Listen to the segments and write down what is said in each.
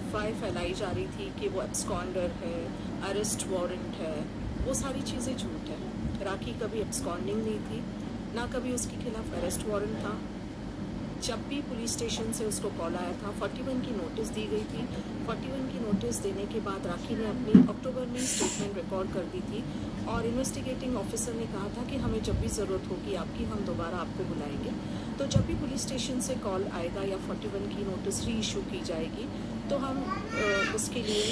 अफवाहें फैलाई जा रही थी कि वो एब्सकॉन्डर है, अरेस्ट वारंट है, वो सारी चीज़ें झूठ है। राखी कभी एब्सकॉन्डिंग नहीं थी, ना कभी उसके खिलाफ अरेस्ट वारंट था। जब भी पुलिस स्टेशन से उसको कॉल आया था, 41 की नोटिस दी गई थी। 41 की नोटिस देने के बाद राखी ने अपनी अक्टूबर में स्टेटमेंट रिकॉर्ड कर दी थी और इन्वेस्टिगेटिंग ऑफिसर ने कहा था कि हमें जब भी ज़रूरत होगी आपकी, हम दोबारा आपको बुलाएंगे। तो जब भी पुलिस स्टेशन से कॉल आएगा या 41 की नोटिस री इशू की जाएगी तो हम उसके लिए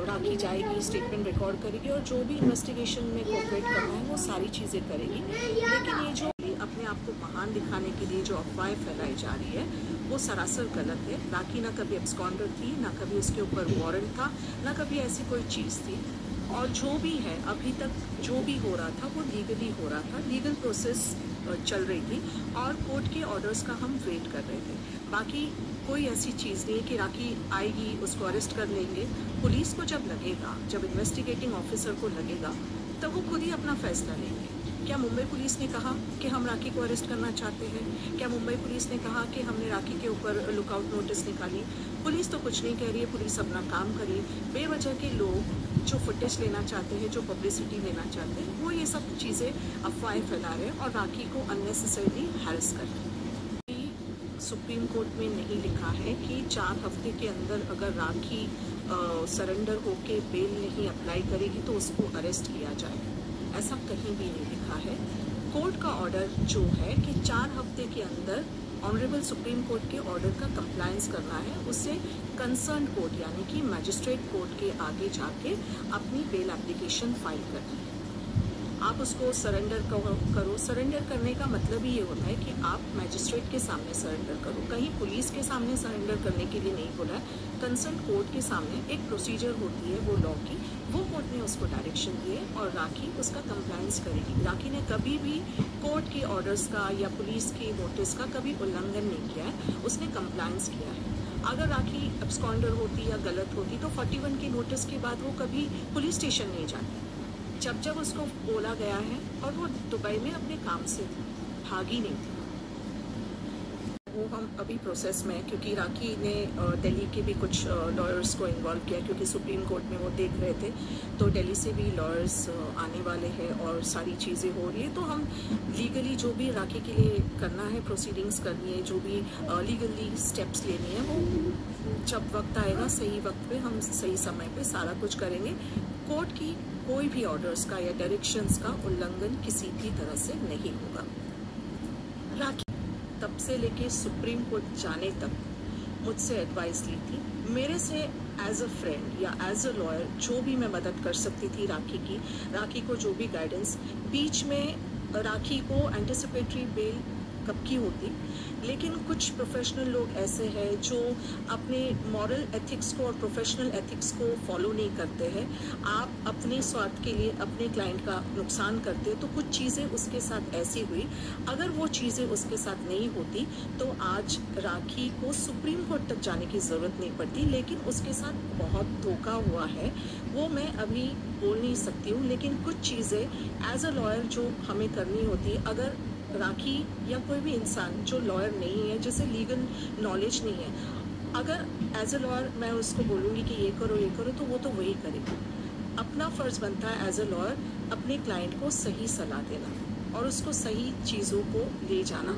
राखी जाएगी, स्टेटमेंट रिकॉर्ड करेगी और जो भी इन्वेस्टिगेशन में कोऑपरेट करना है वो सारी चीज़ें करेगी। लेकिन ये जो अपने आप को महान दिखाने के लिए जो अफवाहें फैलाई जा रही है वो सरासर गलत है। राखी ना कभी एब्सकॉन्डर थी, ना कभी उसके ऊपर वारंट था, ना कभी ऐसी कोई चीज़ थी। और जो भी है अभी तक जो भी हो रहा था वो लीगली हो रहा था, लीगल प्रोसेस चल रही थी और कोर्ट के ऑर्डर्स का हम वेट कर रहे थे। बाकी कोई ऐसी चीज़ नहीं है कि राखी आएगी उसको अरेस्ट कर लेंगे। पुलिस को जब लगेगा, जब इन्वेस्टिगेटिंग ऑफिसर को लगेगा तब वो खुद ही अपना फैसला लेंगे। क्या मुंबई पुलिस ने कहा कि हम राखी को अरेस्ट करना चाहते हैं? क्या मुंबई पुलिस ने कहा कि हमने राखी के ऊपर लुकआउट नोटिस निकाली? पुलिस तो कुछ नहीं कह रही है, पुलिस अपना काम करी। बेवजह के लोग जो फुटेज लेना चाहते हैं, जो पब्लिसिटी लेना चाहते हैं, वो ये सब चीज़ें अफवाहें फैला रहे हैं और राखी को अननेसेसरीली हैरेस कर रहे हैं। सुप्रीम कोर्ट में नहीं लिखा है कि 4 हफ्ते के अंदर अगर राखी सरेंडर होके बेल नहीं अप्लाई करेगी तो उसको अरेस्ट किया जाए, ऐसा कहीं भी नहीं लिखा है। कोर्ट का ऑर्डर जो है कि 4 हफ्ते के अंदर ऑनरेबल सुप्रीम कोर्ट के ऑर्डर का कंप्लायंस करना है, उससे कंसर्न कोर्ट यानी कि मैजिस्ट्रेट कोर्ट के आगे जाके अपनी बेल एप्लीकेशन फाइल करनी है। आप उसको सरेंडर करो। सरेंडर करने का मतलब ही ये होता है कि आप मैजिस्ट्रेट के सामने सरेंडर करो, कहीं पुलिस के सामने सरेंडर करने के लिए नहीं बोला है। कंसर्न कोर्ट के सामने एक प्रोसीजर होती है वो लॉ की, वो कोर्ट ने उसको डायरेक्शन दिए और राखी उसका कंप्लायंस करेगी। राखी ने कभी भी कोर्ट के ऑर्डर्स का या पुलिस की नोटिस का कभी उल्लंघन नहीं किया है, उसने कंप्लायंस किया है। अगर राखी एब्सकॉन्डर होती या गलत होती तो 41 की नोटिस के बाद वो कभी पुलिस स्टेशन नहीं जाती। जब उसको बोला गया है और वो दुबई में अपने काम से भागी नहीं थी, वो हम अभी प्रोसेस में, क्योंकि राखी ने दिल्ली के भी कुछ लॉयर्स को इन्वॉल्व किया, क्योंकि सुप्रीम कोर्ट में वो देख रहे थे, तो दिल्ली से भी लॉयर्स आने वाले हैं और सारी चीज़ें हो रही है। तो हम लीगली जो भी राखी के लिए करना है, प्रोसीडिंग्स करनी है, जो भी लीगली स्टेप्स लेनी है, वो जब वक्त आएगा सही वक्त पे हम सही समय पे सारा कुछ करेंगे। कोर्ट की कोई भी ऑर्डर्स का या डायरेक्शंस का उल्लंघन किसी भी तरह से नहीं होगा। राखी तब से लेके सुप्रीम कोर्ट जाने तक मुझसे एडवाइस ली थी। मेरे से एज अ फ्रेंड या एज अ लॉयर जो भी मैं मदद कर सकती थी राखी को जो भी गाइडेंस, बीच में राखी को एंटिसिपेटरी बेल कब की होती, लेकिन कुछ प्रोफेशनल लोग ऐसे हैं जो अपने मॉरल एथिक्स को और प्रोफेशनल एथिक्स को फॉलो नहीं करते हैं। आप अपने स्वार्थ के लिए अपने क्लाइंट का नुकसान करते हैं, तो कुछ चीज़ें उसके साथ ऐसी हुई। अगर वो चीज़ें उसके साथ नहीं होती तो आज राखी को सुप्रीम कोर्ट तक जाने की ज़रूरत नहीं पड़ती। लेकिन उसके साथ बहुत धोखा हुआ है, वो मैं अभी बोल नहीं सकती हूँ। लेकिन कुछ चीज़ें एज अ लॉयर जो हमें करनी होती है, अगर राखी या कोई भी इंसान जो लॉयर नहीं है, जिसे लीगल नॉलेज नहीं है, अगर एज अ लॉयर मैं उसको बोलूँगी कि ये करो तो वो तो वही करेगी। अपना फ़र्ज़ बनता है एज अ लॉयर अपने क्लाइंट को सही सलाह देना और उसको सही चीज़ों को ले जाना।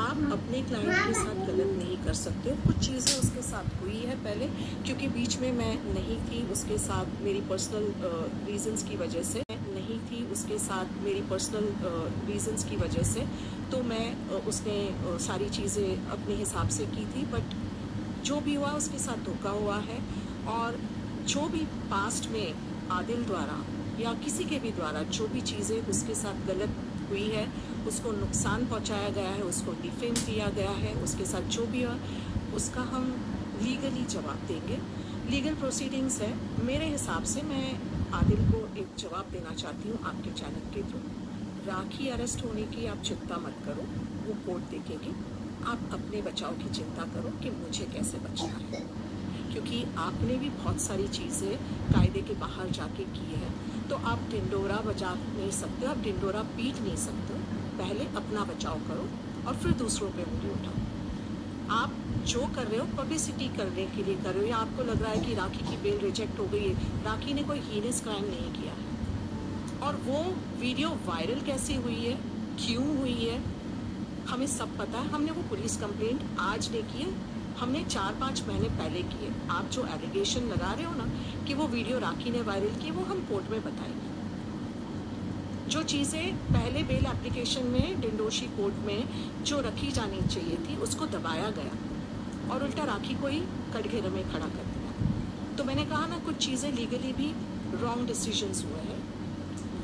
आप अपने क्लाइंट के साथ गलत नहीं कर सकते हो। कुछ चीज़ें उसके साथ हुई है पहले, क्योंकि बीच में मैं नहीं थी उसके साथ, मेरी पर्सनल रीजंस की वजह से तो मैं उसने सारी चीज़ें अपने हिसाब से की थी। बट जो भी हुआ उसके साथ धोखा हुआ है और जो भी पास्ट में आदिल द्वारा या किसी के भी द्वारा जो भी चीज़ें उसके साथ गलत हुई है, उसको नुकसान पहुंचाया गया है, उसको डिफेम किया गया है, उसके साथ जो भी हुआ उसका हम लीगली जवाब देंगे। लीगल प्रोसीडिंग्स है। मेरे हिसाब से मैं आदिल को एक जवाब देना चाहती हूँ आपके चैनल के थ्रू। राखी अरेस्ट होने की आप चिंता मत करो, वो कोर्ट देखेगी। आप अपने बचाव की चिंता करो कि मुझे कैसे बचना है, क्योंकि आपने भी बहुत सारी चीज़ें कायदे के बाहर जाके की है। तो आप ढिंडोरा बजा नहीं सकते, आप ढिंडोरा पीट नहीं सकते। पहले अपना बचाव करो और फिर दूसरों पे उंगली उठाओ। आप जो कर रहे हो पब्लिसिटी करने के लिए कर रहे हो, या आपको लग रहा है कि राखी की बेल रिजेक्ट हो गई है। राखी ने कोई हीनस क्राइम नहीं किया है। और वो वीडियो वायरल कैसे हुई है, क्यों हुई है, हमें सब पता है। हमने वो पुलिस कंप्लेंट आज नहीं की है, हमने 4-5 महीने पहले की है। आप जो एलिगेशन लगा रहे हो ना कि वो वीडियो राखी ने वायरल की, वो हम कोर्ट में बताएंगे। जो चीज़ें पहले बेल एप्लीकेशन में डिंडोशी कोर्ट में जो रखी जानी चाहिए थी उसको दबाया गया और उल्टा राखी को ही कटघरे में खड़ा कर दिया। तो मैंने कहा ना, कुछ चीज़ें लीगली भी रॉन्ग डिसीजंस हुए हैं,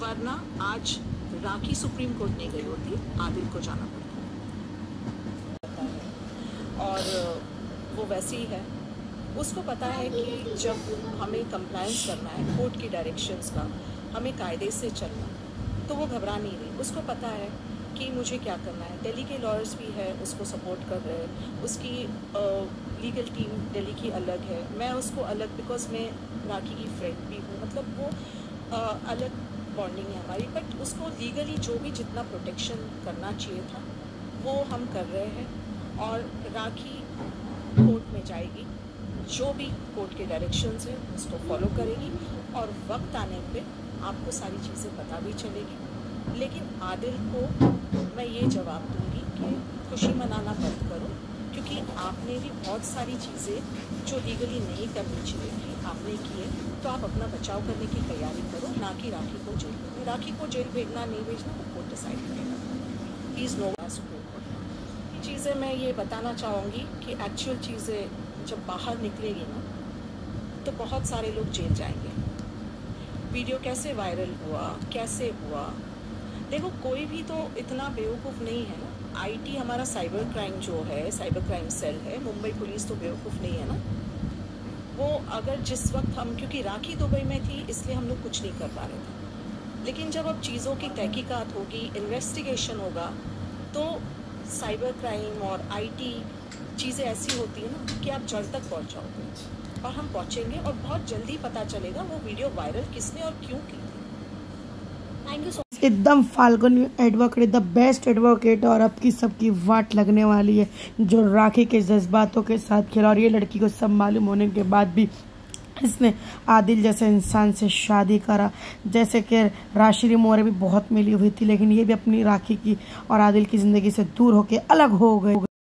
वरना आज राखी सुप्रीम कोर्ट नहीं गई होती, आदिल को जाना पड़ता है। और वो वैसे ही है, उसको पता है कि जब हमें कंप्लायंस करना है कोर्ट की डायरेक्शंस का, हमें कायदे से चलना, तो वो घबरा नहीं रही। उसको पता है कि मुझे क्या करना है। दिल्ली के लॉयर्स भी है, उसको सपोर्ट कर रहे हैं। उसकी लीगल टीम दिल्ली की अलग है, मैं उसको अलग, बिकॉज मैं राखी की फ्रेंड भी हूँ, मतलब वो अलग बॉन्डिंग है हमारी। बट उसको लीगली जो भी जितना प्रोटेक्शन करना चाहिए था वो हम कर रहे हैं। और राखी कोर्ट में जाएगी, जो भी कोर्ट के डायरेक्शंस है उसको फॉलो करेगी, और वक्त आने पे आपको सारी चीज़ें पता भी चलेगी। लेकिन आदिल को मैं ये जवाब दूंगी कि खुशी मनाना बंद करो, क्योंकि आपने भी बहुत सारी चीज़ें जो लीगली नहीं करनी चाहिए थी आपने की है। तो आप अपना बचाव करने की तैयारी करो, ना कि राखी को जेल भेजना। राखी को जेल भेजना नहीं भेजना वो कोर्ट डिसाइड करेगा। Please know Supreme Court. चीज़ें मैं ये बताना चाहूँगी कि एक्चुअल चीज़ें जब बाहर निकलेगी ना, तो बहुत सारे लोग जेल जाएंगे। वीडियो कैसे वायरल हुआ, कैसे हुआ, देखो कोई भी तो इतना बेवकूफ़ नहीं है ना। आईटी हमारा साइबर क्राइम जो है, साइबर क्राइम सेल है, मुंबई पुलिस तो बेवकूफ़ नहीं है ना। वो अगर जिस वक्त हम, क्योंकि राखी दुबई में थी इसलिए हम लोग कुछ नहीं कर पा रहे थे, लेकिन जब अब चीज़ों की तहकीकात होगी, इन्वेस्टिगेशन होगा, तो साइबर क्राइम और आईटी चीज़ें ऐसी होती है ना कि आप जड़ तक पहुँच जाओगे, और हम पहुँचेंगे और बहुत जल्दी पता चलेगा वो वीडियो वायरल किसने और क्यों की थी। Thank you so much. एकदम Falguni advocate, the best advocate, और अब की सबकी वाट लगने वाली है, जो राखी के जज्बातों के साथ खेला। और ये लड़की को सब मालूम होने के बाद भी इसने आदिल जैसे इंसान से शादी करा। जैसे कि राशिरी मौर्य भी बहुत मिली हुई थी, लेकिन ये भी अपनी राखी की और आदिल की ज़िंदगी से दूर होकर अलग हो गए।